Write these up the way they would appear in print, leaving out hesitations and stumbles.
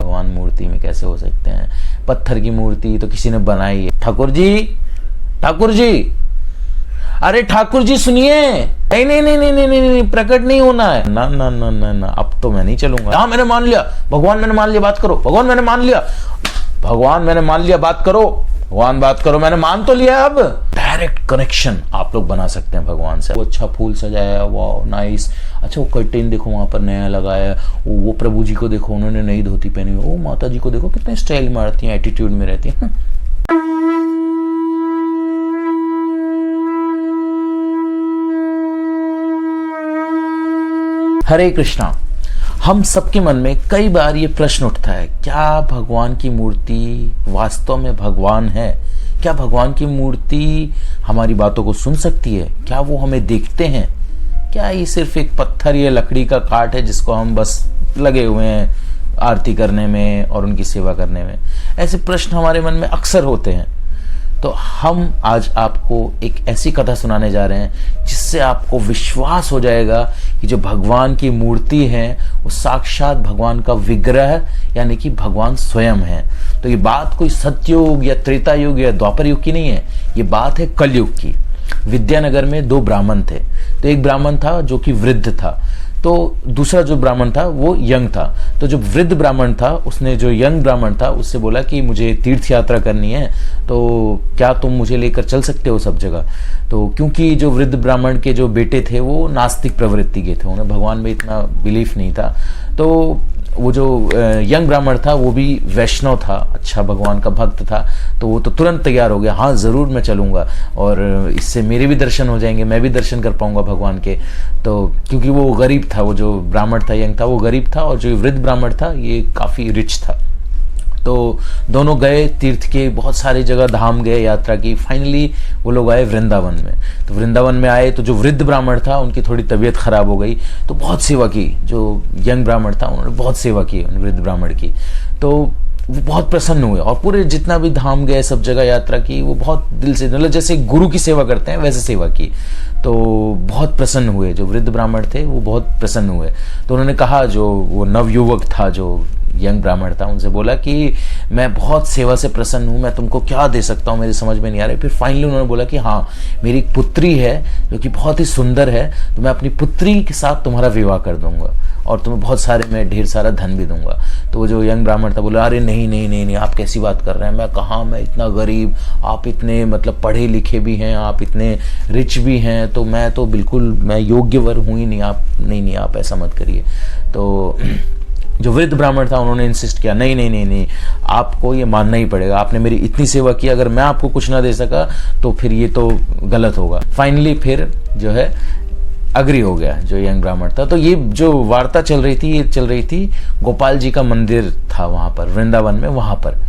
भगवान मूर्ति में कैसे हो सकते हैं, पत्थर की मूर्ति तो किसी ने बनाई है। ठाकुर जी, अरे ठाकुर जी सुनिए, नहीं नहीं नहीं नहीं नहीं नहीं, प्रकट नहीं होना है, ना ना ना ना ना, अब तो मैं नहीं चलूंगा। हाँ मैंने मान लिया, भगवान मैंने मान लिया, बात करो। भगवान मैंने मान लिया, भगवान मैंने मान लिया, बात करो। भगवान बात करो, मैंने मान तो लिया। अब डायरेक्ट कनेक्शन आप लोग बना सकते हैं भगवान से। वो अच्छा फूल सजाया, वाह नाइस। अच्छा वो कर्टेन देखो वहां पर नया लगाया, वो प्रभु जी को देखो उन्होंने नई धोती पहनी, ओ माता जी को देखो कितने स्टाइल मारती हैं, एटीट्यूड में रहती हैं। हरे कृष्णा। हम सबके मन में कई बार ये प्रश्न उठता है, क्या भगवान की मूर्ति वास्तव में भगवान है? क्या भगवान की मूर्ति हमारी बातों को सुन सकती है? क्या वो हमें देखते हैं? क्या ये सिर्फ एक पत्थर या लकड़ी का काट है जिसको हम बस लगे हुए हैं आरती करने में और उनकी सेवा करने में? ऐसे प्रश्न हमारे मन में अक्सर होते हैं। तो हम आज आपको एक ऐसी कथा सुनाने जा रहे हैं जिससे आपको विश्वास हो जाएगा कि जो भगवान की मूर्ति है वो साक्षात भगवान का विग्रह यानी कि भगवान स्वयं है। तो ये बात कोई सत्ययुग या त्रेता युग या द्वापर युग की नहीं है, ये बात है कलयुग की। विद्यानगर में दो ब्राह्मण थे। तो एक ब्राह्मण था जो कि वृद्ध था, तो दूसरा जो ब्राह्मण था वो यंग था। तो जो वृद्ध ब्राह्मण था उसने जो यंग ब्राह्मण था उससे बोला कि मुझे तीर्थ यात्रा करनी है, तो क्या तुम मुझे लेकर चल सकते हो सब जगह? तो क्योंकि जो वृद्ध ब्राह्मण के जो बेटे थे वो नास्तिक प्रवृत्ति के थे, उन्हें भगवान में इतना बिलीफ नहीं था। तो वो जो यंग ब्राह्मण था वो भी वैष्णव था, अच्छा भगवान का भक्त था। तो वो तो तुरंत तैयार हो गया, हाँ ज़रूर मैं चलूँगा और इससे मेरे भी दर्शन हो जाएंगे, मैं भी दर्शन कर पाऊँगा भगवान के। तो क्योंकि वो गरीब था, वो जो ब्राह्मण था यंग था वो गरीब था और जो वृद्ध ब्राह्मण था ये काफ़ी रिच था। तो दोनों गए तीर्थ के, बहुत सारी जगह धाम गए, यात्रा की। फाइनली वो लोग आए वृंदावन में। तो वृंदावन में आए तो जो वृद्ध ब्राह्मण था उनकी थोड़ी तबीयत खराब हो गई, तो बहुत सेवा की। जो यंग ब्राह्मण था उन्होंने बहुत सेवा की वृद्ध ब्राह्मण की। तो वो बहुत प्रसन्न हुए और पूरे जितना भी धाम गए सब जगह यात्रा की, वो बहुत दिल से, मतलब जैसे गुरु की सेवा करते हैं वैसे सेवा की। तो बहुत प्रसन्न हुए, जो वृद्ध ब्राह्मण थे वो बहुत प्रसन्न हुए। तो उन्होंने कहा, जो वो नवयुवक था जो यंग ब्राह्मण था, उनसे बोला कि मैं बहुत सेवा से प्रसन्न हूँ, मैं तुमको क्या दे सकता हूँ, मेरे समझ में नहीं आ रहा है। फिर फाइनली उन्होंने बोला कि हाँ मेरी एक पुत्री है जो कि बहुत ही सुंदर है, तो मैं अपनी पुत्री के साथ तुम्हारा विवाह कर दूंगा और तुम्हें बहुत सारे, मैं ढेर सारा धन भी दूंगा। तो वो जो यंग ब्राह्मण था बोला, अरे नहीं नहीं नहीं नहीं, आप कैसी बात कर रहे हैं, मैं कहाँ, मैं इतना गरीब, आप इतने मतलब पढ़े लिखे भी हैं, आप इतने रिच भी हैं, तो मैं तो बिल्कुल, मैं योग्य वर हूँ ही नहीं, आप नहीं नहीं आप ऐसा मत करिए। तो जो वृद्ध ब्राह्मण था उन्होंने इंसिस्ट किया, नहीं नहीं नहीं नहीं, आपको ये मानना ही पड़ेगा, आपने मेरी इतनी सेवा की, अगर मैं आपको कुछ ना दे सका तो फिर ये तो गलत होगा। फाइनली फिर जो है अग्री हो गया जो यंग ब्राह्मण था। तो ये जो वार्ता चल रही थी, ये चल रही थी गोपाल जी का मंदिर था वहां पर वृंदावन में, वहां पर।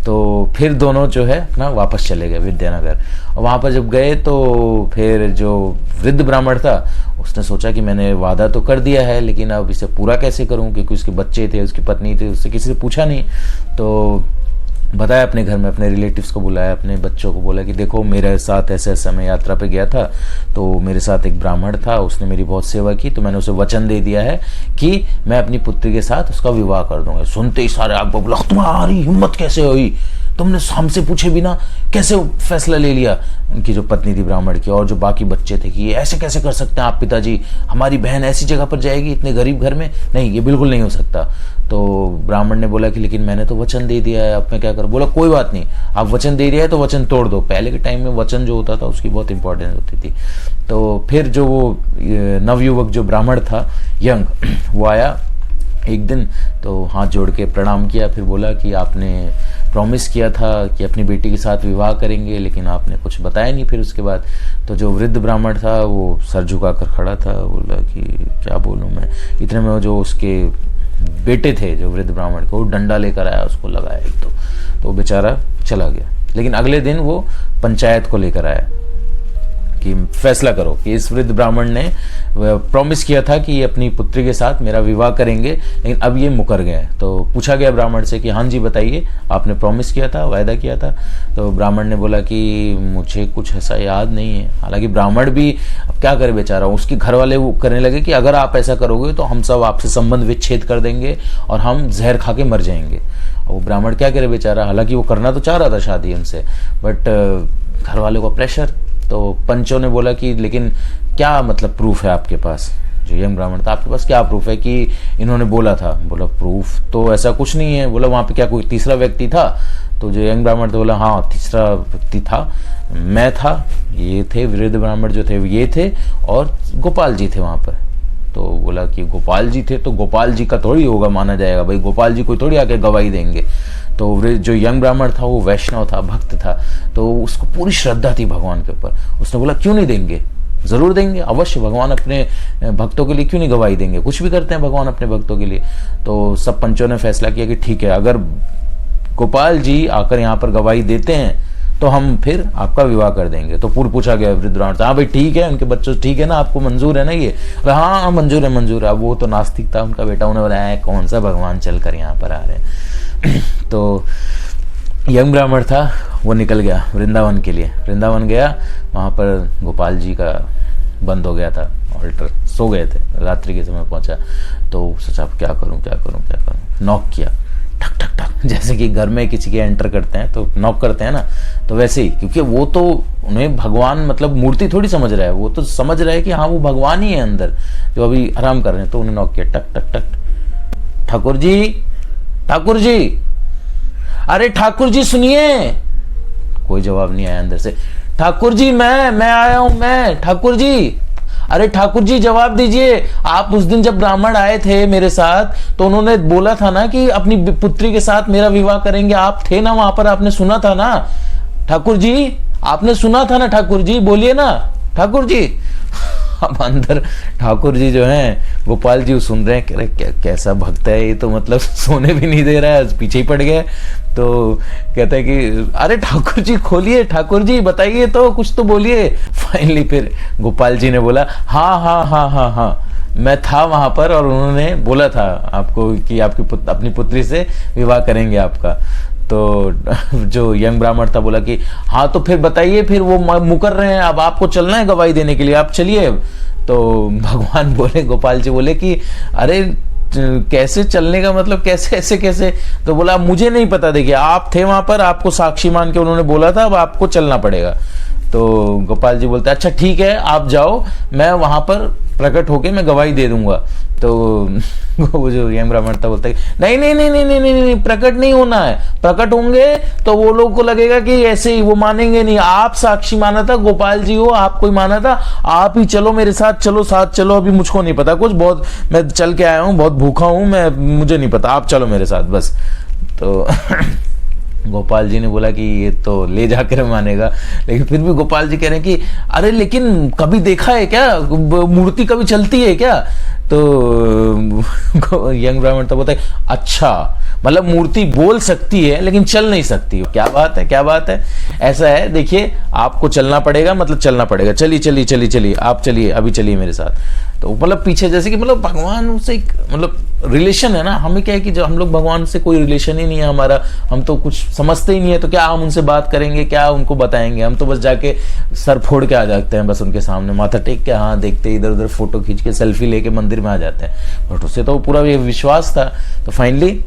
तो फिर दोनों जो है अपना वापस चले गए विद्यानगर। और वहाँ पर जब गए तो फिर जो वृद्ध ब्राह्मण था उसने सोचा कि मैंने वादा तो कर दिया है, लेकिन अब इसे पूरा कैसे करूँ, क्योंकि उसके बच्चे थे, उसकी पत्नी थी, उससे किसी से पूछा नहीं। तो बताया अपने घर में, अपने रिलेटिव्स को बुलाया, अपने बच्चों को बोला कि देखो मेरे साथ ऐसे ऐसे मैं यात्रा पे गया था, तो मेरे साथ एक ब्राह्मण था, उसने मेरी बहुत सेवा की, तो मैंने उसे वचन दे दिया है कि मैं अपनी पुत्री के साथ उसका विवाह कर दूंगा। सुनते ही सारे आग बबूला, तुम्हारी हिम्मत कैसे हुई, तुमने हमसे पूछे बिना कैसे फैसला ले लिया? उनकी जो पत्नी थी ब्राह्मण की और जो बाकी बच्चे थे कि ये ऐसे कैसे कर सकते हैं आप पिताजी, हमारी बहन ऐसी जगह पर जाएगी इतने गरीब घर में, नहीं ये बिल्कुल नहीं हो सकता। तो ब्राह्मण ने बोला कि लेकिन मैंने तो वचन दे दिया है, अब मैं क्या करूं? बोला कोई बात नहीं, आप वचन दे दिया है तो वचन तोड़ दो। पहले के टाइम में वचन जो होता था उसकी बहुत इंपॉर्टेंस होती थी। तो फिर जो वो नवयुवक जो ब्राह्मण था यंग, वो आया एक दिन, तो हाथ जोड़ के प्रणाम किया, फिर बोला कि आपने प्रॉमिस किया था कि अपनी बेटी के साथ विवाह करेंगे, लेकिन आपने कुछ बताया नहीं फिर उसके बाद। तो जो वृद्ध ब्राह्मण था वो सर झुकाकर खड़ा था, बोला कि क्या बोलूँ मैं। इतने में जो उसके बेटे थे जो वृद्ध ब्राह्मण को, वो डंडा लेकर आया, उसको लगाया एक तो वो बेचारा चला गया। लेकिन अगले दिन वो पंचायत को लेकर आया कि फैसला करो कि इस वृद्ध ब्राह्मण ने प्रॉमिस किया था कि ये अपनी पुत्री के साथ मेरा विवाह करेंगे, लेकिन अब ये मुकर गए। तो पूछा गया ब्राह्मण से कि हाँ जी बताइए, आपने प्रॉमिस किया था, वायदा किया था। तो ब्राह्मण ने बोला कि मुझे कुछ ऐसा याद नहीं है। हालांकि ब्राह्मण भी अब क्या करे बेचारा, उसके घर वाले वो करने लगे कि अगर आप ऐसा करोगे तो हम सब आपसे संबंध विच्छेद कर देंगे और हम जहर खा के मर जाएंगे। वो ब्राह्मण क्या करे बेचारा, हालांकि वो करना तो चाह रहा था शादी उनसे, बट घर वालों का प्रेशर। तो पंचों ने बोला कि लेकिन क्या मतलब प्रूफ है आपके पास? जो यंग ब्राह्मण था, आपके पास क्या प्रूफ है कि इन्होंने बोला था? बोला प्रूफ तो ऐसा कुछ नहीं है। बोला वहां पे क्या कोई तीसरा व्यक्ति था? तो जो यंग ब्राह्मण था बोला हाँ तीसरा व्यक्ति था, मैं था, ये थे वृद्ध ब्राह्मण जो थे ये थे, और गोपाल जी थे वहां पर। तो बोला कि गोपाल जी थे तो गोपाल जी का थोड़ी होगा माना जाएगा, भाई गोपाल जी कोई थोड़ी आके गवाही देंगे। तो जो यंग ब्राह्मण था वो वैष्णव था, भक्त था, तो उसको पूरी श्रद्धा थी भगवान के ऊपर। उसने बोला क्यों नहीं देंगे, जरूर देंगे, अवश्य, भगवान अपने भक्तों के लिए क्यों नहीं गवाही देंगे, कुछ भी करते हैं भगवान अपने भक्तों के लिए। तो सब पंचों ने फैसला किया कि ठीक है, अगर गोपाल जी आकर यहाँ पर गवाही देते हैं तो हम फिर आपका विवाह कर देंगे। तो पूर्व पूछा गया वृद्ध ब्राह्मण से, हाँ भाई ठीक है, उनके बच्चों ठीक है ना, आपको मंजूर है ना ये? हाँ हाँ मंजूर है मंजूर है। अब वो तो नास्तिक था उनका बेटा, उन्हें बताया कौन सा भगवान चल कर यहाँ पर आ रहे हैं। तो यंग ब्राह्मण था वो निकल गया वृंदावन के लिए। वृंदावन गया, वहाँ पर गोपाल जी का बंद हो गया था ऑल्टर, सो गए थे, रात्रि के समय पहुंचा। तो सोचा क्या करूं क्या करूं क्या करूं। नॉक किया, ठक ठक ठक, जैसे कि घर में किसी के एंटर करते हैं तो नॉक करते हैं ना, तो वैसे ही, क्योंकि वो तो उन्हें भगवान मतलब मूर्ति थोड़ी समझ रहा है, वो तो समझ रहा है कि हाँ वो भगवान ही है अंदर जो अभी आराम कर रहे हैं। तो उन्हें नॉक किया, टक टक टक, ठाकुर जी ठाकुर जी, अरे ठाकुर जी सुनिए। कोई जवाब नहीं आया अंदर से। ठाकुर जी मैं आया हूं, मैं ठाकुर जी, अरे ठाकुर जी जवाब दीजिए। आप उस दिन जब ब्राह्मण आए थे मेरे साथ तो उन्होंने बोला था ना कि अपनी पुत्री के साथ मेरा विवाह करेंगे, आप थे ना वहां पर, आपने सुना था ना ठाकुर जी, आपने सुना था ना ठाकुर जी, बोलिए ना ठाकुर जी। अब अंदर ठाकुर जी जो हैं गोपाल जी सुन रहे हैं, कह रहे कैसा भक्त है ये, तो मतलब सोने भी नहीं दे रहा है, पीछे ही पड़ गए। तो कहते हैं कि अरे ठाकुर जी खोलिए, ठाकुर जी बताइए तो, कुछ तो बोलिए। फाइनली फिर गोपाल जी ने बोला हाँ हाँ हाँ हाँ हाँ, मैं था वहां पर और उन्होंने बोला था आपको कि आपकी अपनी पुत्री से विवाह करेंगे आपका। तो जो यंग ब्राह्मण था बोला कि हाँ तो फिर बताइए, फिर वो मुकर रहे हैं, अब आपको चलना है गवाही देने के लिए, आप चलिए। तो भगवान बोले, गोपाल जी बोले कि अरे कैसे चलने का मतलब, कैसे ऐसे कैसे? तो बोला मुझे नहीं पता, देखिए आप थे वहां पर, आपको साक्षी मान के उन्होंने बोला था, अब आपको चलना पड़ेगा। तो गोपाल जी बोलते अच्छा ठीक है आप जाओ, मैं वहां पर प्रकट होके मैं गवाही दे दूंगा। तो वो जो यम ब्राह्मण था बोलता है नहीं नहीं नहीं नहीं नहीं नहीं नहीं, प्रकट नहीं होना है, प्रकट होंगे तो वो लोग को लगेगा कि ऐसे ही, वो मानेंगे नहीं। आप साक्षी माना था, गोपाल जी हो, आप कोई माना था, आप ही चलो मेरे साथ, चलो साथ चलो, अभी मुझको नहीं पता कुछ, बहुत मैं चल के आया हूँ, बहुत भूखा हूं मैं, मुझे नहीं पता, आप चलो मेरे साथ बस। तो गोपाल जी ने बोला कि ये तो ले जाकर मानेगा, लेकिन फिर भी गोपाल जी कह रहे हैं कि अरे लेकिन कभी देखा है क्या, मूर्ति कभी चलती है क्या? तो यंग ब्राह्मण तो बोलता है अच्छा, मतलब मूर्ति बोल सकती है लेकिन चल नहीं सकती। क्या बात है, क्या बात है? ऐसा है, देखिए आपको चलना पड़ेगा, मतलब चलना पड़ेगा, चलिए चलिए चलिए चलिए, आप चलिए, अभी चलिए मेरे साथ। तो मतलब पीछे जैसे कि मतलब भगवान से मतलब रिलेशन है ना, हमें क्या है कि जो हम लोग भगवान से कोई रिलेशन ही नहीं है हमारा, हम तो कुछ समझते ही नहीं है, तो क्या हम उनसे बात करेंगे, क्या उनको बताएंगे? हम तो बस जाके सर फोड़ के आ जाते हैं, बस उनके सामने माथा टेक के, हाँ देखते, इधर उधर फोटो खींच के सेल्फी लेके मंदिर में आ जाते हैं। बट उससे तो पूरा ये विश्वास था। तो फाइनली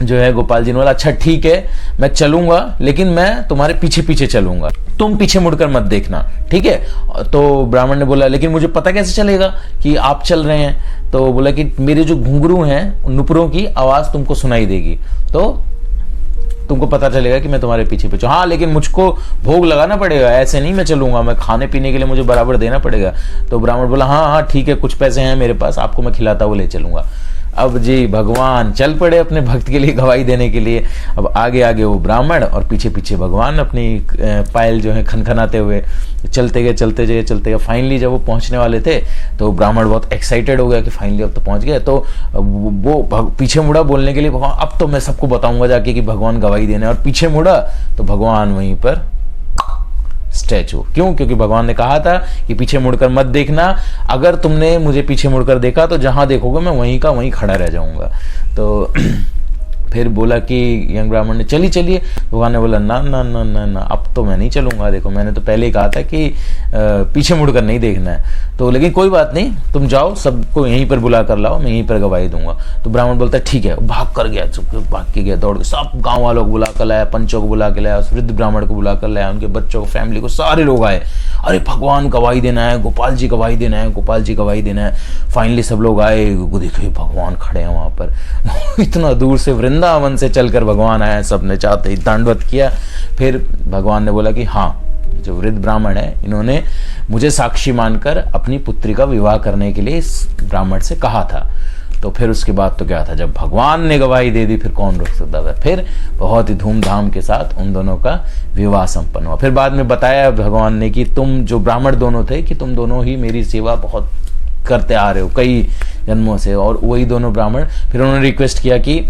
जो है गोपाल जी ने बोला अच्छा ठीक है मैं चलूंगा, लेकिन मैं तुम्हारे पीछे पीछे चलूंगा, तुम पीछे मुड़कर मत देखना, ठीक है? तो ब्राह्मण ने बोला लेकिन मुझे पता कैसे चलेगा कि आप चल रहे हैं? तो बोला कि मेरे जो घुंघरू हैं, नुपुरों की आवाज तुमको सुनाई देगी, तो तुमको पता चलेगा कि मैं तुम्हारे पीछे पीछे। हाँ लेकिन मुझको भोग लगाना पड़ेगा, ऐसे नहीं मैं चलूंगा, मैं खाने पीने के लिए मुझे बराबर देना पड़ेगा। तो ब्राह्मण बोला हाँ हाँ ठीक है, कुछ पैसे हैं मेरे पास, आपको मैं खिलाता हुआ ले चलूंगा। अब जी भगवान चल पड़े अपने भक्त के लिए गवाही देने के लिए। अब आगे आगे वो ब्राह्मण और पीछे पीछे भगवान अपनी पायल जो है खनखनाते हुए चलते गए चलते गए चलते गए। फाइनली जब वो पहुंचने वाले थे तो ब्राह्मण बहुत एक्साइटेड हो गया कि फाइनली अब तो पहुंच गए। तो वो पीछे मुड़ा बोलने के लिए, भगवान अब तो मैं सबको बताऊंगा जाके कि भगवान गवाही देने, और पीछे मुड़ा तो भगवान वहीं पर स्टैचू। क्यों? क्योंकि भगवान ने कहा था कि पीछे मुड़कर मत देखना, अगर तुमने मुझे पीछे मुड़कर देखा तो जहां देखोगे मैं वहीं का वहीं खड़ा रह जाऊंगा। तो फिर बोला कि यंग ब्राह्मण ने चलिए, भगवान ने बोला ना ना ना ना ना, अब तो मैं नहीं चलूंगा, देखो मैंने तो पहले ही कहा था कि पीछे मुड़कर नहीं देखना है। तो लेकिन कोई बात नहीं, तुम जाओ, सबको यहीं पर बुला कर लाओ, मैं यहीं पर गवाही दूंगा। तो ब्राह्मण बोलता है ठीक है, भाग कर गया, भाग के गया, दौड़ के सब गाँव वालों को बुला कर लाया, पंचों को बुला के लाया, उस वृद्ध ब्राह्मण को बुला कर लाया, उनके बच्चों को, फैमिली को, सारे लोग आए। अरे भगवान गवाही देना है, गोपाल जी गवाही देना है, गोपाल जी गवाही देना है। फाइनली सब लोग आए, देखिए भगवान खड़े हैं वहां पर। इतना दूर से वृंदावन से चलकर भगवान आए, सबने चाहते ही दंडवत किया। फिर भगवान ने बोला कि हाँ, जो वृद्ध ब्राह्मण है इन्होंने मुझे साक्षी मानकर अपनी पुत्री का विवाह करने के लिए इस ब्राह्मण से कहा था। तो फिर उसके बाद तो क्या था, जब भगवान ने गवाही दे दी फिर कौन रोक सकता था। फिर बहुत ही धूमधाम के साथ उन दोनों का विवाह संपन्न हुआ। फिर बाद में बताया भगवान ने कि तुम जो ब्राह्मण दोनों थे कि तुम दोनों ही मेरी सेवा बहुत करते आ रहे हो कई जन्मों से। और वही दोनों ब्राह्मण, फिर उन्होंने रिक्वेस्ट किया कि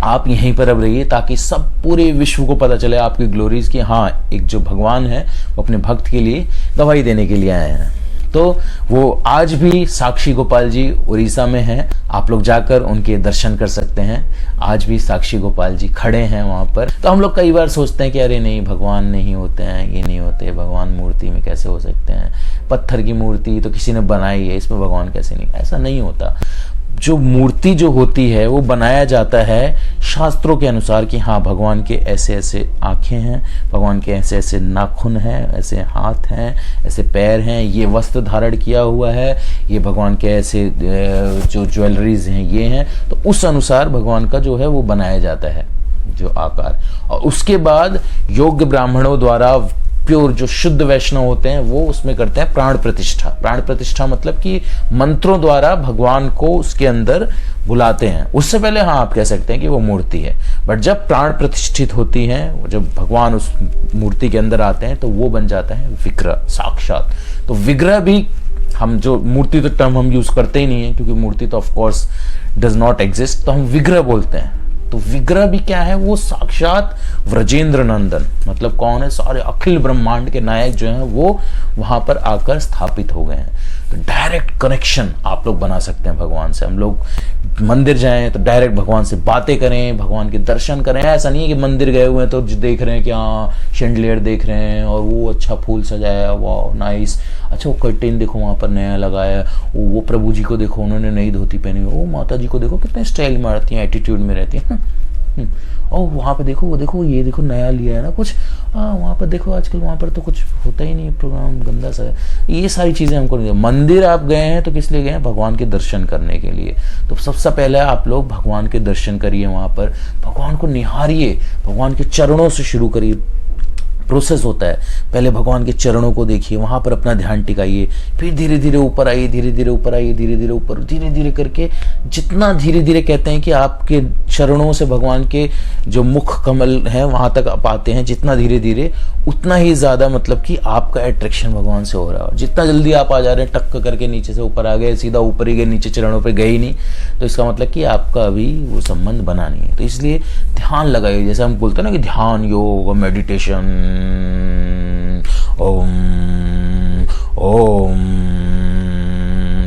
आप यहीं पर अब रहिए ताकि सब पूरे विश्व को पता चले आपकी ग्लोरीज की, हाँ एक जो भगवान है वो अपने भक्त के लिए गवाही देने के लिए आए हैं। तो वो आज भी साक्षी गोपाल जी उड़ीसा में हैं, आप लोग जाकर उनके दर्शन कर सकते हैं। आज भी साक्षी गोपाल जी खड़े हैं वहाँ पर। तो हम लोग कई बार सोचते हैं कि अरे नहीं, भगवान नहीं होते हैं, ये नहीं होते, भगवान मूर्ति में कैसे हो सकते हैं, पत्थर की मूर्ति तो किसी ने बनाई है, इसमें भगवान कैसे नहीं। ऐसा नहीं होता। जो मूर्ति जो होती है वो बनाया जाता है शास्त्रों के अनुसार कि हाँ भगवान के ऐसे ऐसे आंखें हैं, भगवान के ऐसे ऐसे नाखून हैं, ऐसे हाथ हैं, ऐसे पैर हैं, ये वस्त्र धारण किया हुआ है, ये भगवान के ऐसे जो ज्वेलरीज हैं ये हैं। तो उस अनुसार भगवान का जो है वो बनाया जाता है जो आकार। और उसके बाद योग्य ब्राह्मणों द्वारा प्योर जो शुद्ध वैष्णव होते हैं वो उसमें करते हैं प्राण प्रतिष्ठा। प्राण प्रतिष्ठा मतलब कि मंत्रों द्वारा भगवान को उसके अंदर बुलाते हैं। उससे पहले हाँ आप कह सकते हैं कि वो मूर्ति है, बट जब प्राण प्रतिष्ठित होती हैं, जब भगवान उस मूर्ति के अंदर आते हैं तो वो बन जाता है विग्रह साक्षात। तो विग्रह भी, हम जो मूर्ति तो टर्म हम यूज करते ही नहीं है क्योंकि मूर्ति तो of course does not exist, तो हम विग्रह बोलते हैं। तो विग्रह भी क्या है, वो साक्षात व्रजेंद्र नंदन, मतलब कौन है, सारे अखिल ब्रह्मांड के नायक जो हैं वो वहां पर आकर स्थापित हो गए हैं। तो डायरेक्ट कनेक्शन आप लोग बना सकते हैं भगवान से। हम लोग मंदिर जाएं तो डायरेक्ट भगवान से बातें करें, भगवान के दर्शन करें। ऐसा नहीं है कि मंदिर गए हुए हैं तो देख रहे हैं कि हाँ शैंडलियर देख रहे हैं और वो अच्छा फूल सजाया, वाह नाइस, अच्छा वो कर्टेन देखो वहां पर नया लगाया, वो प्रभु जी को देखो उन्होंने नई धोती पहनी, वो माता जी को देखो कितने स्टाइल में रहती हैं, एटीट्यूड में रहती हैं। और वहाँ पे देखो, वो देखो, ये देखो नया लिया है ना कुछ, वहाँ पर देखो आजकल वहाँ पर तो कुछ होता ही नहीं, प्रोग्राम गंदा सा है। ये सारी चीज़ें हमको नहीं। मंदिर आप गए हैं तो किस लिए गए हैं, भगवान के दर्शन करने के लिए। तो सबसे पहले आप लोग भगवान के दर्शन करिए, वहाँ पर भगवान को निहारिए, भगवान के चरणों से शुरू करिए। प्रोसेस होता है, पहले भगवान के चरणों को देखिए, वहां पर अपना ध्यान टिकाइए, फिर धीरे धीरे ऊपर आइए, धीरे धीरे ऊपर आइए, धीरे धीरे ऊपर, धीरे धीरे करके जितना धीरे धीरे कहते हैं कि आपके चरणों से भगवान के जो मुख कमल है वहां तक आप आते हैं, जितना धीरे धीरे उतना ही ज्यादा मतलब कि आपका अट्रैक्शन भगवान से हो रहा है। जितना जल्दी आप आ जा रहे हैं, टक्क करके नीचे से ऊपर आ गए, सीधा ऊपर ही गए, नीचे चरणों पर गए ही नहीं, तो इसका मतलब कि आपका अभी वो संबंध बना नहीं है। तो इसलिए ध्यान लगाइए, जैसे हम बोलते हैं ना कि ध्यान योग मेडिटेशन, ओम ओम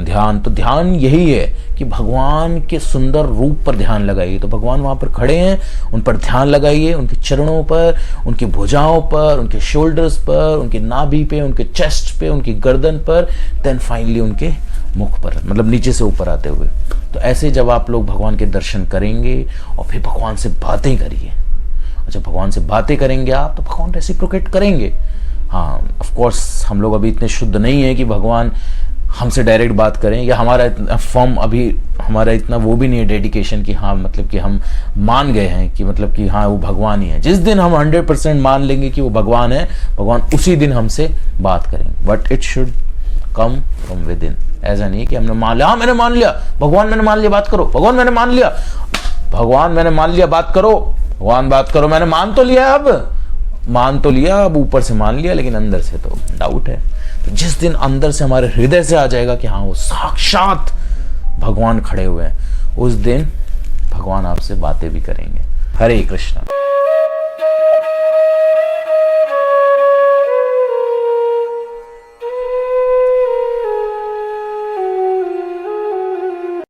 ध्यान। तो ध्यान यही है कि भगवान के सुंदर रूप पर ध्यान लगाइए। तो भगवान वहां पर खड़े हैं, उन पर ध्यान लगाइए, उनके चरणों पर, उनकी भुजाओं पर, उनके शोल्डर्स पर, उनके नाभि पे, उनके चेस्ट पे, उनकी गर्दन पर, देन फाइनली उनके मुख पर, मतलब नीचे से ऊपर आते हुए। तो ऐसे जब आप लोग भगवान के दर्शन करेंगे और फिर भगवान से बातें करिए, जब भगवान से बातें करेंगे आप तो भगवान रेसिप्रोकेट करेंगे। हाँ ऑफ कोर्स हम लोग अभी इतने शुद्ध नहीं है कि भगवान हमसे डायरेक्ट बात करें, या हमारा फॉर्म अभी हमारा इतना वो भी नहीं है डेडिकेशन कि हाँ मतलब कि हम मान गए हैं कि मतलब कि हाँ वो भगवान ही है। जिस दिन हम 100% मान लेंगे कि वो भगवान है, भगवान उसी दिन हमसे बात करेंगे। But it should come from with in. ऐसा नहीं है कि हमने मान लिया, हाँ मैंने मान लिया, भगवान मैंने मान लिया, बात करो, भगवान मैंने मान लिया, भगवान मैंने मान लिया, बात करो, भगवान बात करो, मैंने मान तो लिया, अब मान तो लिया, अब ऊपर से मान लिया लेकिन अंदर से तो डाउट है। तो जिस दिन अंदर से हमारे हृदय से आ जाएगा कि हाँ वो साक्षात भगवान खड़े हुए हैं, उस दिन भगवान आपसे बातें भी करेंगे। हरे कृष्ण।